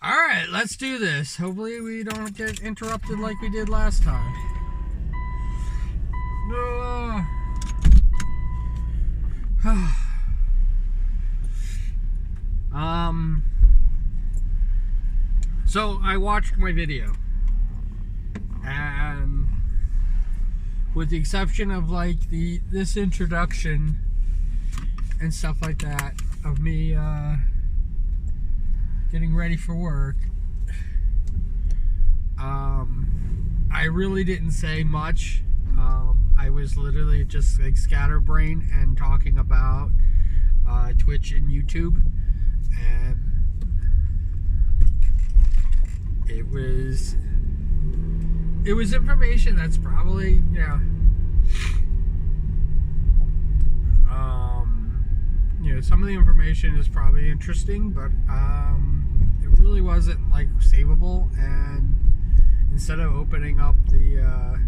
Alright, let's do this. Hopefully we don't get interrupted like we did last time. So I watched my video, and with the exception of like this introduction and stuff like that of me getting ready for work, I really didn't say much. I was literally just like scatterbrained and talking about Twitch and YouTube, and it was information that's probably, some of the information is probably interesting, but it really wasn't like savable. And instead of opening up the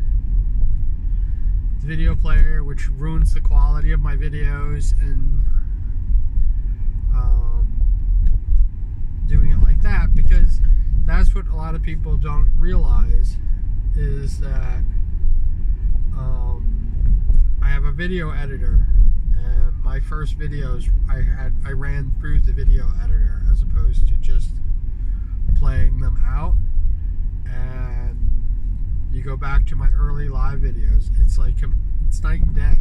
video player, which ruins the quality of my videos, and doing it like that, because that's what a lot of people don't realize, is that I have a video editor, and my first videos I ran through the video editor as opposed to just playing them out. And you go back to my early live videos, it's like it's night and day.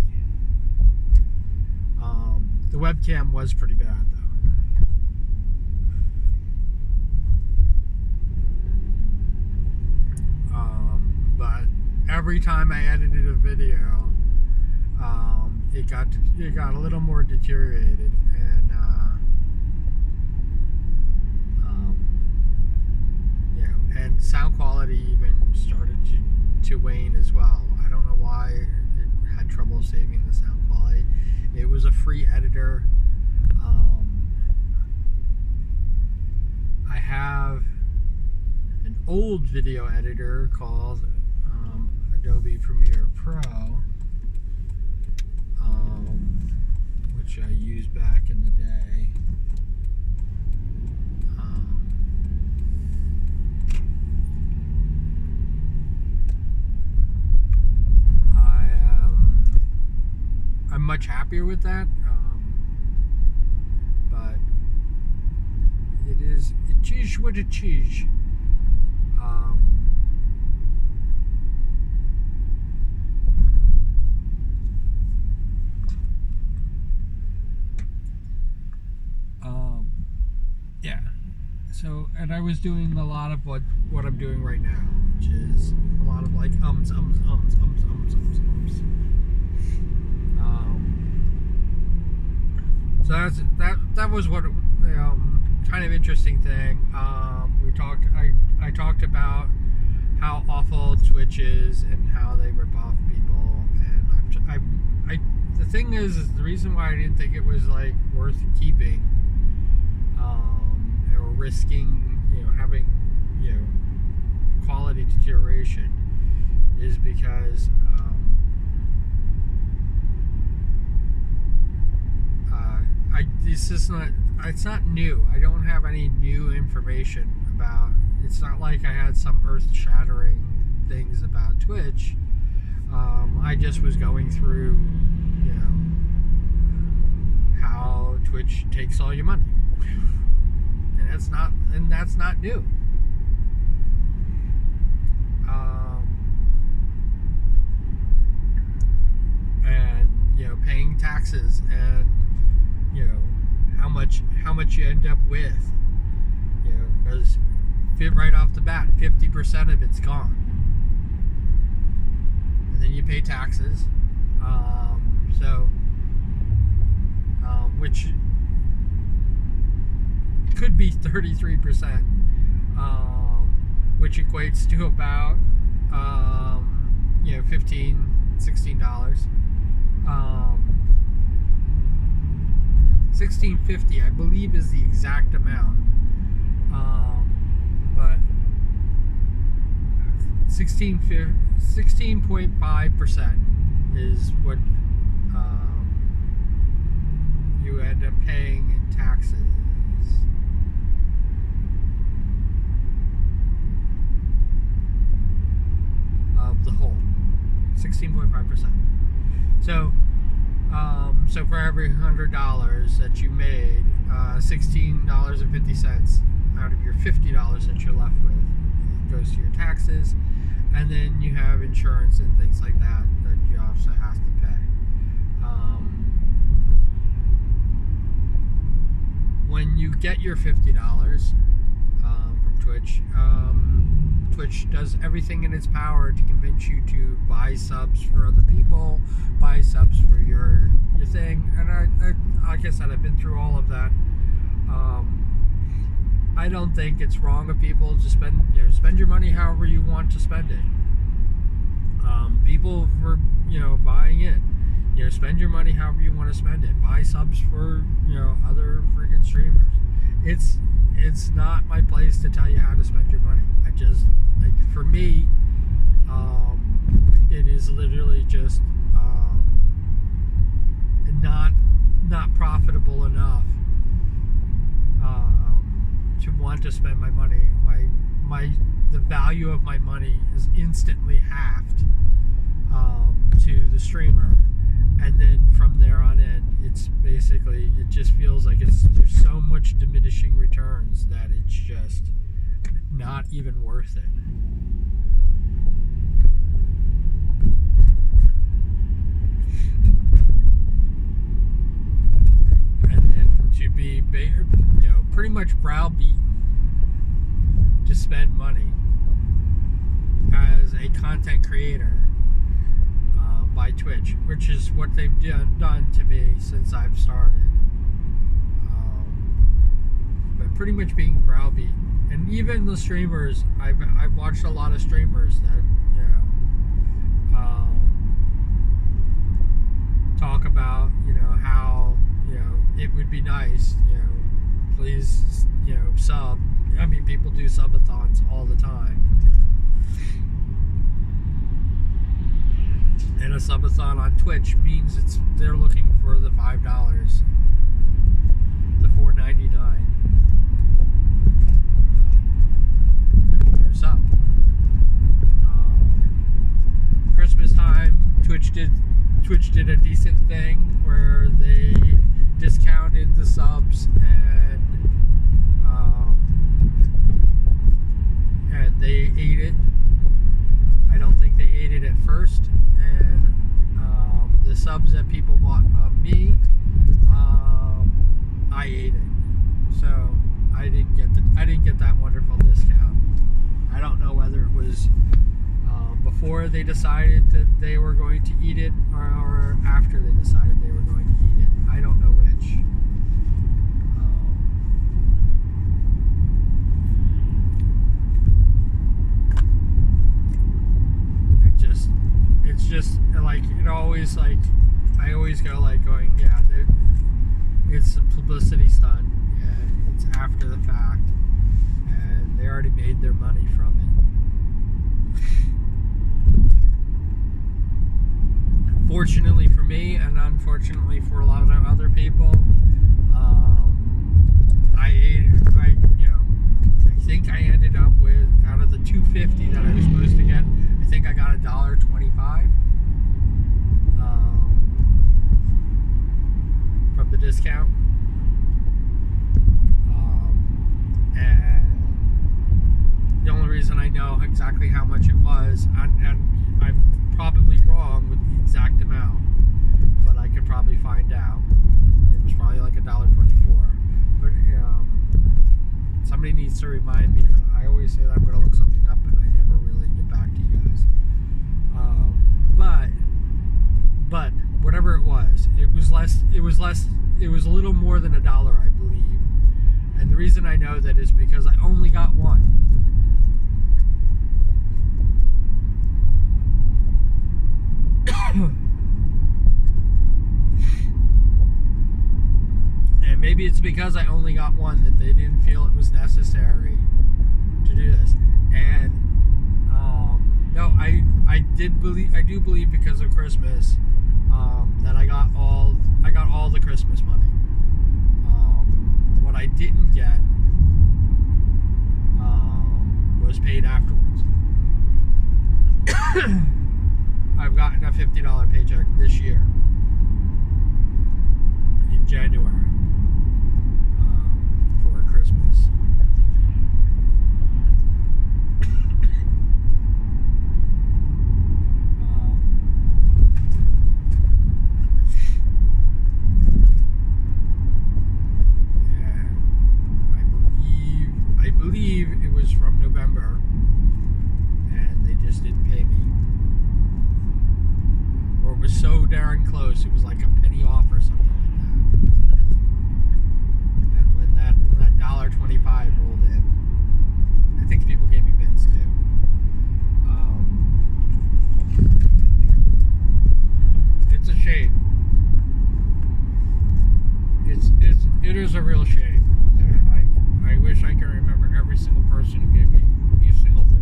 The webcam was pretty bad though. But every time I edited a video, it got a little more deteriorated, and and sound quality even started to wane as well. I don't know why it had trouble saving the sound quality. It was a free editor. I have an old video editor called Adobe Premiere Pro, which I used back in the day. I'm much happier with that, but it is what it is. Yeah. So, and I was doing a lot of what I'm doing right now, which is a lot of like ums. So that was what kind of interesting thing. I talked about how awful Twitch is and how they rip off people, and the thing is the reason why I didn't think it was like worth keeping, or risking, having, quality deterioration, is because it's not new. I don't have any new information about. It's not like I had some earth-shattering things about Twitch. I just was going through, how Twitch takes all your money, and that's not new. And paying taxes, and how much you end up with, because right off the bat, 50% of it's gone, and then you pay taxes, which could be 33%, which equates to about $15, $16. $16.50, I believe, is the exact amount, but 16.5% is what you end up paying in taxes. 2.5%. So for every $100 that you made, $16.50 out of your $50 that you're left with, it goes to your taxes, and then you have insurance and things like that you also have to pay. When you get your $50 from Twitch, Twitch does everything in its power to convince you to buy subs for other people, buy subs for your thing. And I like I said, I've been through all of that. I don't think it's wrong of people to spend your money however you want to spend it. People for buying in, spend your money however you want to spend it. Buy subs for other freaking streamers. It's not my place to tell you how to spend your money. For me, it is literally just not profitable enough to want to spend my money. The value of my money is instantly halved to the streamer, and then from there on in, it's basically, it just feels like there's so much diminishing returns that it's just not even worth it. And then to be pretty much browbeaten to spend money as a content creator by Twitch, which is what they've done to me since I've started. But pretty much being browbeaten, and even the streamers, I've watched a lot of streamers that talk about how it would be nice, please sub. I mean, people do subathons all the time. And a subathon on Twitch means they're looking for the $5, the $4.99 per sub. Christmas time, Twitch did a decent thing where they discounted the subs and they ate it. I don't think they ate it at first, and the subs that people bought on me, I ate it. So I didn't get that wonderful discount. I don't know whether it was before they decided that they were going to eat it, or after they decided they were going to eat it. I don't know which. It's just like, it always, like, I always go going, yeah, it's a publicity stunt, and it's after the fact, and they already made their money from it. Fortunately for me, and unfortunately for a lot of other people, I think I ended up with, out of the $2.50 that I was supposed to get, I think I got $1.25 from the discount, and the only reason I know exactly how much it was, and I'm probably wrong with the exact amount, but I could probably find out. It was probably like $1.24, but somebody needs to remind me. I always say that I'm going to look something up, and I never really get back to you guys. But whatever it was less. It was a little more than $1, I believe. And the reason I know that is because I only got one. And maybe it's because I only got one that they didn't feel it was necessary to do this. And no, I do believe because of Christmas that I got all the Christmas money. What I didn't get was paid afterwards. I've gotten a $50 $50 paycheck this year in January for Christmas. I believe it was from November, and they just didn't pay me. Or it was so darn close, it was like a penny off or something like that. And when that $1.25 rolled in, I think people gave me bits too. It's a shame. It is a real shame. I wish I could remember every single person who gave me each single bit.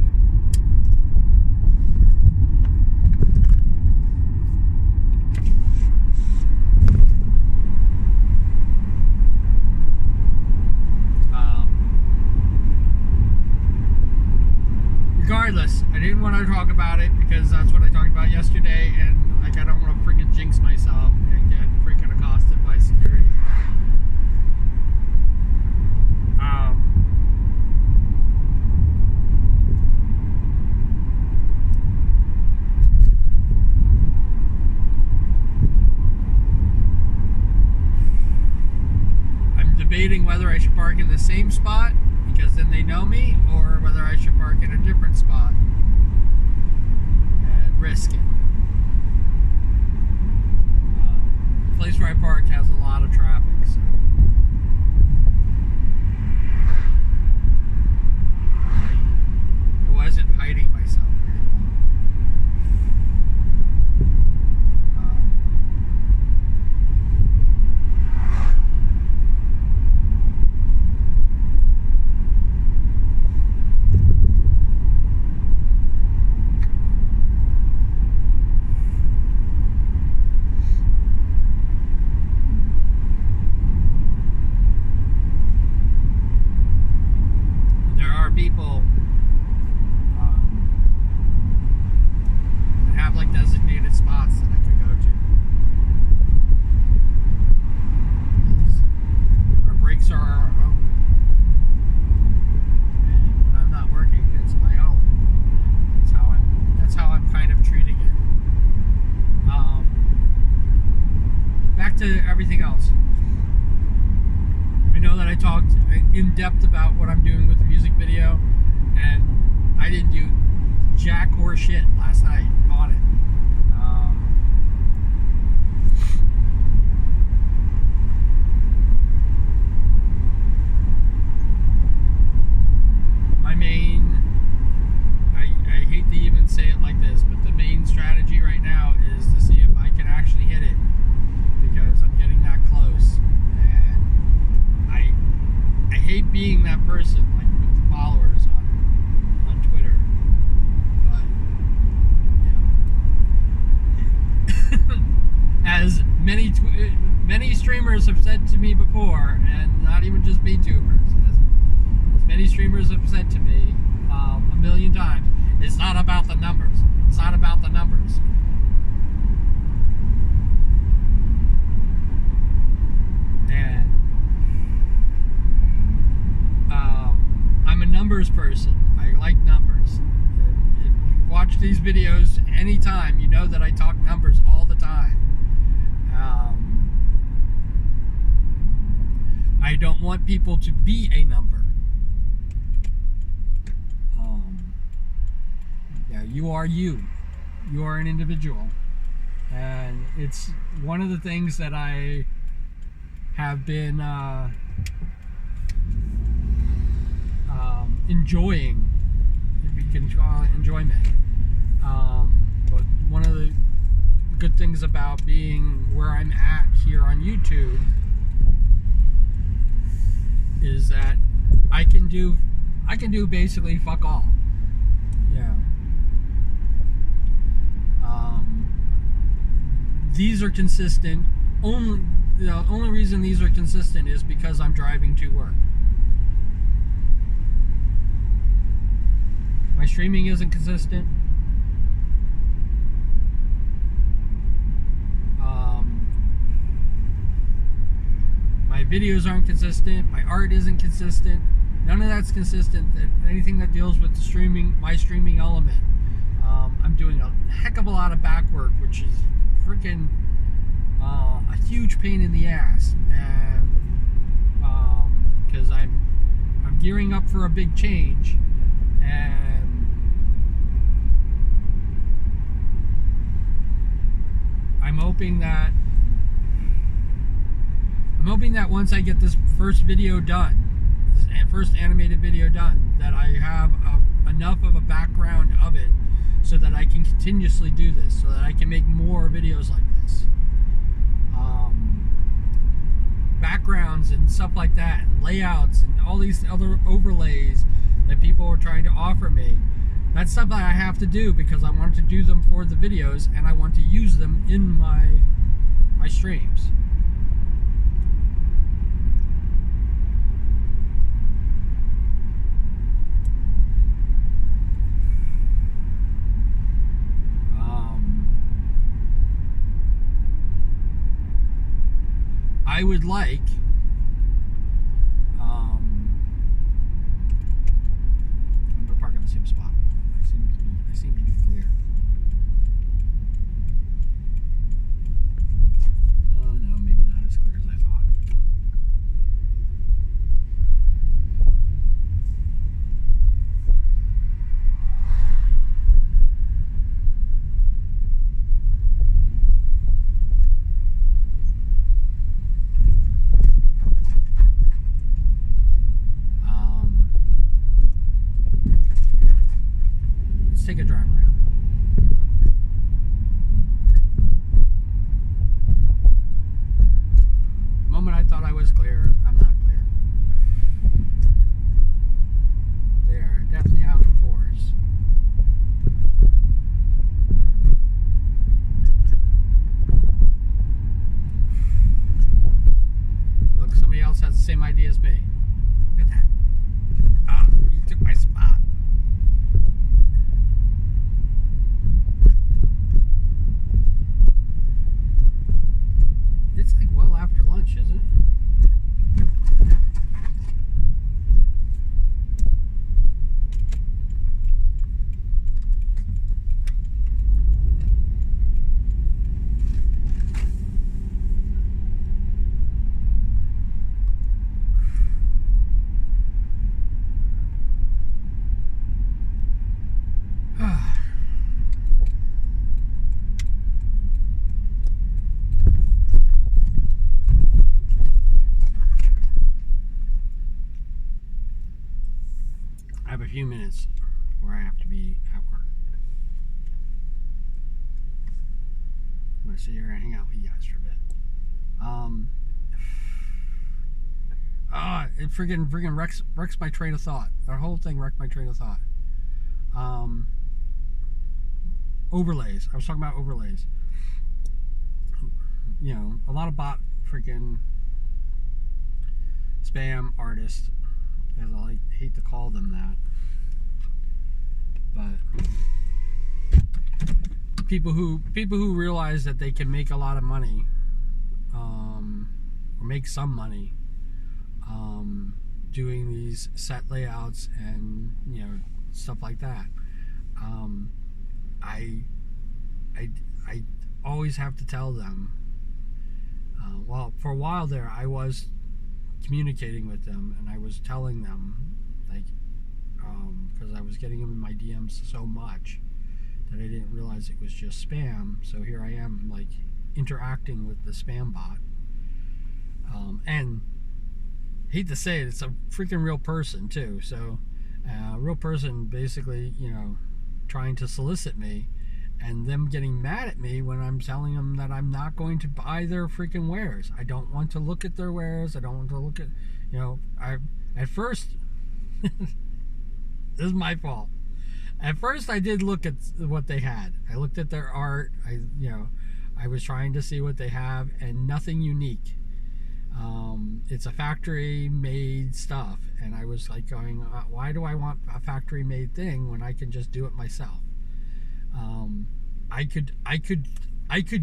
Regardless, I didn't want to talk about it because that's what I talked about yesterday, and like I don't want to freaking jinx myself and get freaking accosted by security. I'm debating whether I should park in the same spot because then they know me, or whether I should park in a different spot and risk it. The place where I park has a lot of traffic, so I wasn't hiding myself very well. People that have like designated spots that I could go to. Our breaks are our own, and when I'm not working, it's my own. That's how I'm kind of treating it. Back to everything else. I know that I talked in depth about what I'm doing with the music video, and I didn't do jack or shit last night on it. My main, I hate to even say it like this, but the main strategy right now is to see if I can actually hit it, because I'm getting that close. I hate being that person, like with the followers on Twitter, but you know, as many streamers have said to me before, and not even just VTubers, as many streamers have said to me a million times, it's not about the numbers. It's not about the numbers. And I'm a numbers person. I like numbers. If you watch these videos anytime, you know that I talk numbers all the time. I don't want people to be a number. Yeah, you are you. You are an individual. And it's one of the things that I have been enjoying, if you can call it enjoyment. But one of the good things about being where I'm at here on YouTube is that I can do basically fuck all. Yeah. These are consistent. The only reason these are consistent is because I'm driving to work. My streaming isn't consistent. videos aren't consistent. My art isn't consistent. None of that's consistent. Anything that deals with the streaming, my streaming element, I'm doing a heck of a lot of back work, which is freaking a huge pain in the ass, and because I'm gearing up for a big change, and I'm hoping that once I get this first video done, this first animated video done, that I have enough of a background of it so that I can continuously do this, so that I can make more videos like this. Backgrounds and stuff like that, and layouts and all these other overlays that people are trying to offer me. That's stuff that I have to do because I want to do them for the videos, and I want to use them in my streams. I would like I'm gonna park in the same spot. I seem to be clear. Oh no, maybe not as clear as I thought. Let's take a drive around. The moment I thought I was clear, I'm not clear. There, definitely out in force. Look, somebody else has the same idea as me. Look at that. Ah, you took my spot. It's like well after lunch, isn't it? I have a few minutes before I have to be at work. I'm gonna sit here and hang out with you guys for a bit. It friggin' wrecks my train of thought. The whole thing wrecked my train of thought. Overlays. I was talking about overlays. You know, a lot of bot freaking spam artists, as I hate to call them that, but people who realize that they can make a lot of money, or make some money, doing these set layouts and stuff like that. I always have to tell them. Well, for a while there, I was communicating with them, and I was telling them, because I was getting them in my DMs so much that I didn't realize it was just spam. So here I am, interacting with the spam bot, and hate to say it, it's a freaking real person too. So a real person basically, trying to solicit me, and them getting mad at me when I'm telling them that I'm not going to buy their freaking wares. I don't want to look at their wares. I don't want to look at, at first, this is my fault. At first I did look at what they had. I looked at their art. I was trying to see what they have, and nothing unique. It's a factory made stuff, and I was going, why do I want a factory made thing when I can just do it myself? I could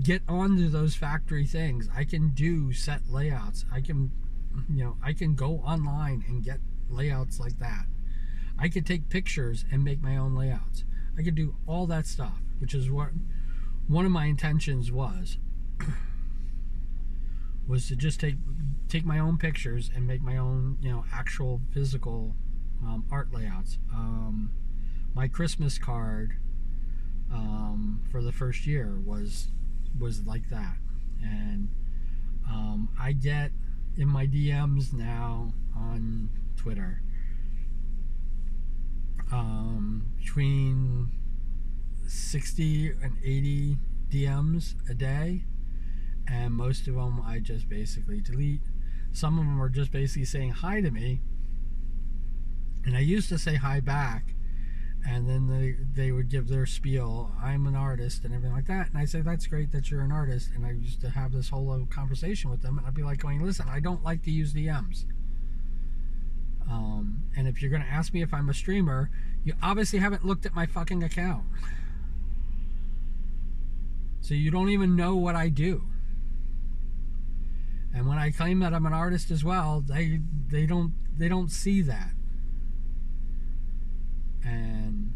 get onto those factory things. I can do set layouts. I can I can go online and get layouts like that. I could take pictures and make my own layouts. I could do all that stuff, which is what one of my intentions was to just take my own pictures and make my own actual physical art layouts. My Christmas card for the first year was like that, and I get in my DMs now on Twitter between 60 and 80 DMs a day, and most of them I just basically delete. Some of them are just basically saying hi to me, and I used to say hi back, and then they would give their spiel, I'm an artist and everything like that, and I say, that's great that you're an artist, and I used to have this whole little conversation with them, and I'd be like going, listen, I don't like to use DMs, and if you're going to ask me if I'm a streamer, you obviously haven't looked at my fucking account, so you don't even know what I do. And when I claim that I'm an artist as well, they don't see that. And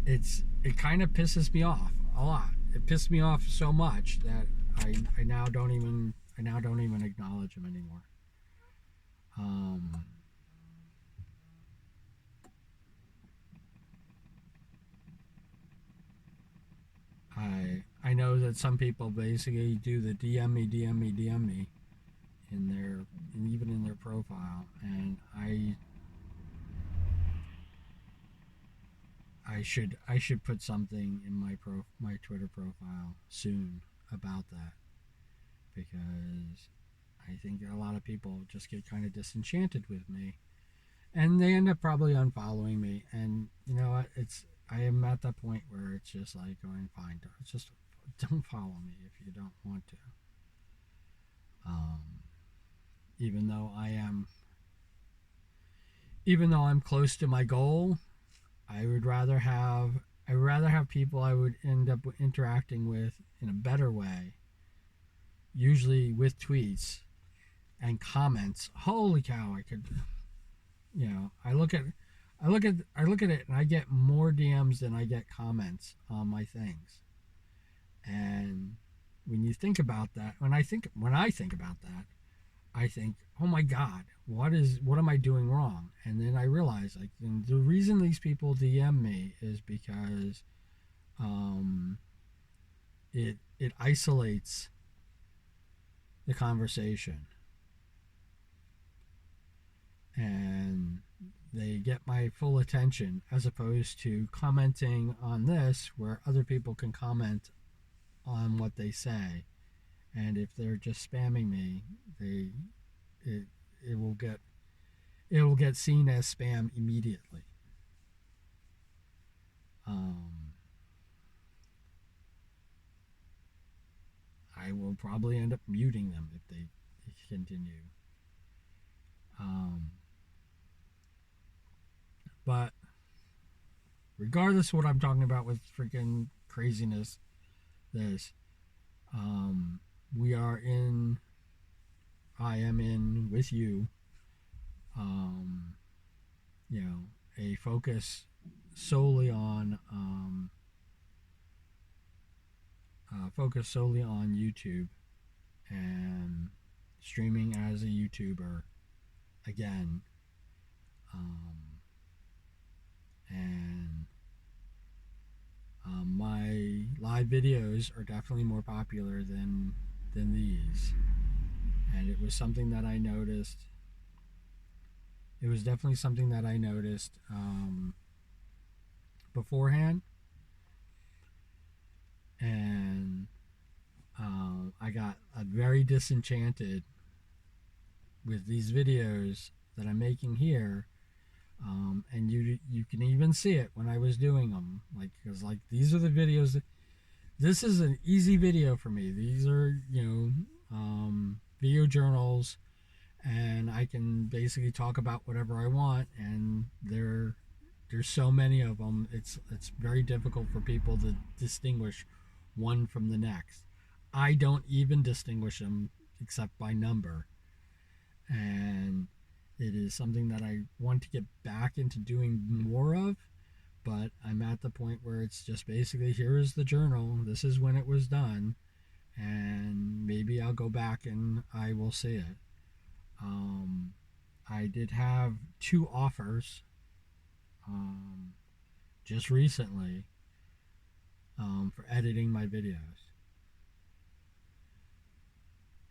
it kind of pisses me off a lot. It pissed me off so much that I now don't even acknowledge them anymore. I know that some people basically do the DM me even in their profile, and I should put something in my Twitter profile soon about that, because I think a lot of people just get kind of disenchanted with me, and they end up probably unfollowing me. And you know what? I am at that point where it's just like going, fine, just don't follow me if you don't want to. Um, even though I'm close to my goal, I would rather have people I would end up interacting with in a better way, usually with tweets and comments. Holy cow, I could, I look at it and I get more DMs than I get comments on my things. And when you think about that, when I think about that, I think, oh my God, what am I doing wrong? And then I realize, like, the reason these people DM me is because it isolates the conversation, and they get my full attention, as opposed to commenting on this where other people can comment on what they say. And if they're just spamming me, it will get seen as spam immediately. I will probably end up muting them if they continue. But regardless of what I'm talking about with freaking craziness, we are in. I am in with you. A focus solely on YouTube and streaming as a YouTuber again. And my live videos are definitely more popular than these, and it was something that I noticed. It was definitely something that I noticed beforehand, and I got very disenchanted with these videos that I'm making here. And you can even see it when I was doing them, because these are the videos that, this is an easy video for me. These are video journals, and I can basically talk about whatever I want, and there's so many of them. It's very difficult for people to distinguish one from the next. I don't even distinguish them except by number. And it is something that I want to get back into doing more of, but I'm at the point where it's just basically, here is the journal, this is when it was done, and maybe I'll go back and I will see it. I did have 2 offers just recently for editing my videos.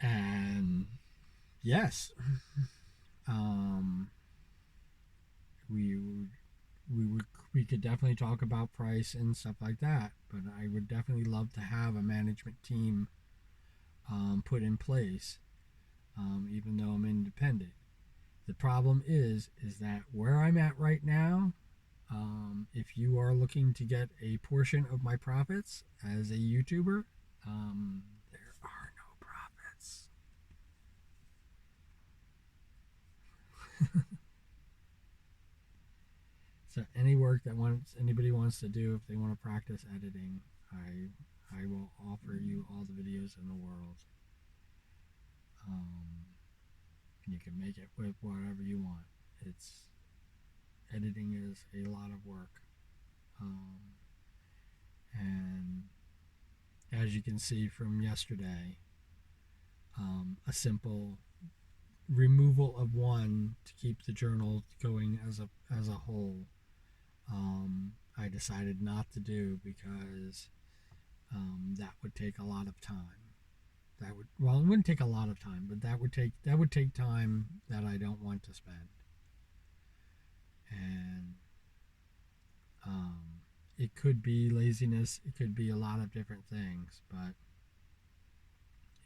And yes, we could definitely talk about price and stuff like that, but I would definitely love to have a management team put in place, even though I'm independent. The problem is that where I'm at right now, if you are looking to get a portion of my profits as a YouTuber, there are no profits. So any work that anybody wants to do, if they want to practice editing, I will offer you all the videos in the world. You can make it with whatever you want. Editing is a lot of work, and as you can see from yesterday, a simple removal of one to keep the journal going as a whole, I decided not to do because that would take a lot of time. It wouldn't take a lot of time, but that would take time that I don't want to spend. And it could be laziness, it could be a lot of different things, but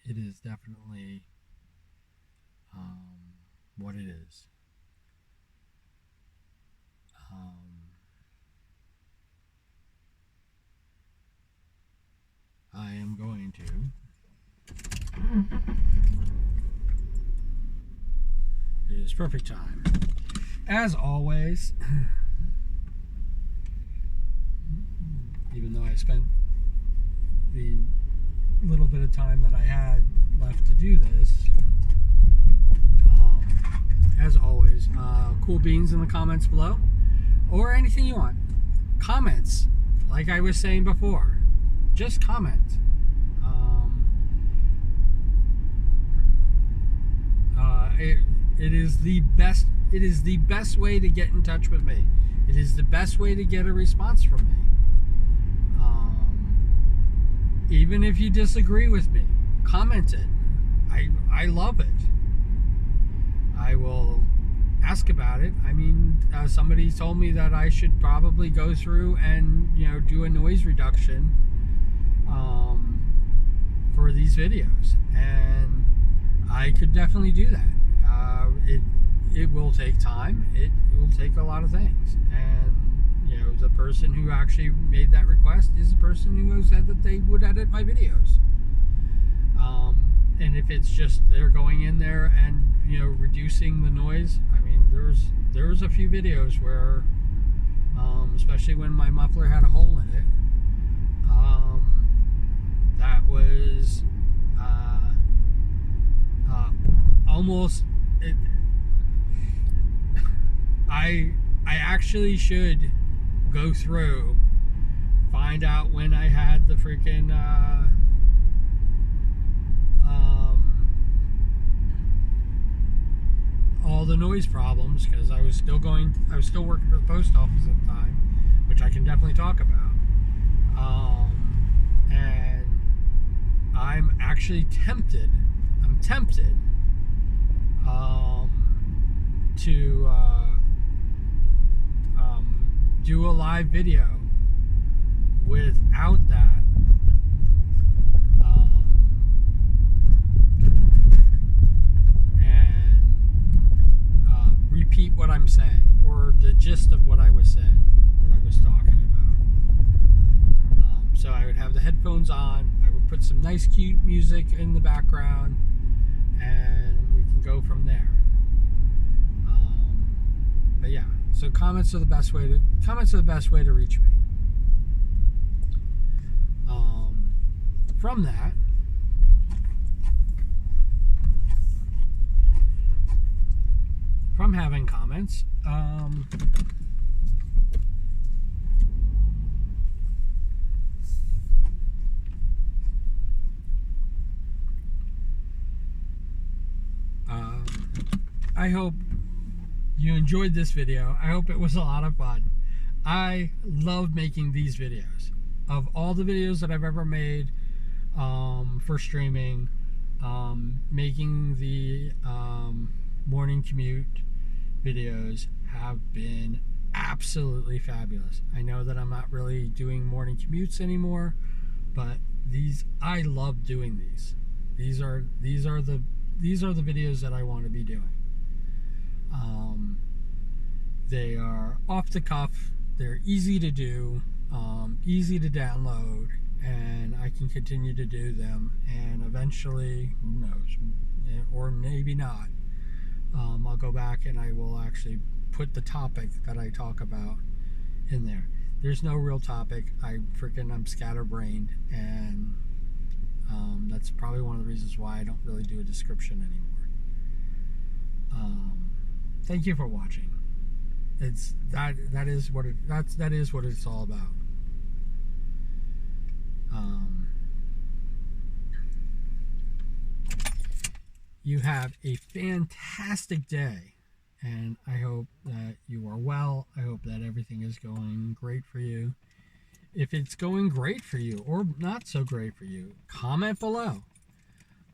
it is definitely what it is. I am going to it is perfect time. As always, even though I spent the little bit of time that I had left to do this, as always, cool beans in the comments below, or anything you want. Comments, like I was saying before, just comment. It is the best. It is the best way to get in touch with me. It is the best way to get a response from me. Even if you disagree with me, comment it. I love it. I will ask about it. I mean, somebody told me that I should probably go through and do a noise reduction for these videos, and I could definitely do that. It will take time. It will take a lot of things, and the person who actually made that request is the person who said that they would edit my videos. And if it's just they're going in there and reducing the noise, I mean, there's a few videos where, especially when my muffler had a hole in it, that was almost. I actually should go through, find out when I had the freaking all the noise problems, because I was still working for the post office at the time, which I can definitely talk about. And I'm actually tempted. To do a live video without that, and repeat what I'm saying, or the gist of what I was saying, what I was talking about. So I would have the headphones on, I would put some nice cute music in the background, and we can go from there. But yeah, so comments are the best way to reach me. From that, I'm having comments. I hope you enjoyed this video. I hope it was a lot of fun. I love making these videos. Of all the videos that I've ever made for streaming, making the morning commute videos have been absolutely fabulous. I know that I'm not really doing morning commutes anymore, but I love doing these. These are the videos that I want to be doing. They are off the cuff. They're easy to do, easy to download, and I can continue to do them. And eventually, who knows, or maybe not, I'll go back and I will actually put the topic that I talk about in there. There's no real topic. I'm scatterbrained, and that's probably one of the reasons why I don't really do a description anymore. Thank you for watching. That is what it's all about. You have a fantastic day, and I hope that you are well. I hope that everything is going great for you. If it's going great for you or not so great for you, comment below.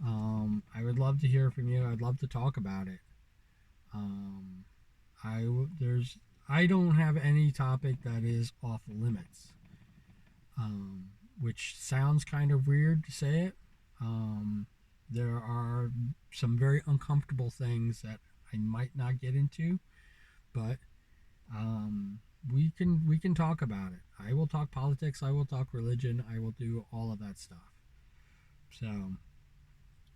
I would love to hear from you. I'd love to talk about it. I don't have any topic that is off limits, which sounds kind of weird to say it. There are some very uncomfortable things that I might not get into, but we can talk about it. I will talk politics. I will talk religion. I will do all of that stuff. So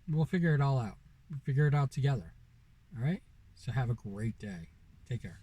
we'll figure it all out. We'll figure it out together. All right? So have a great day. Take care.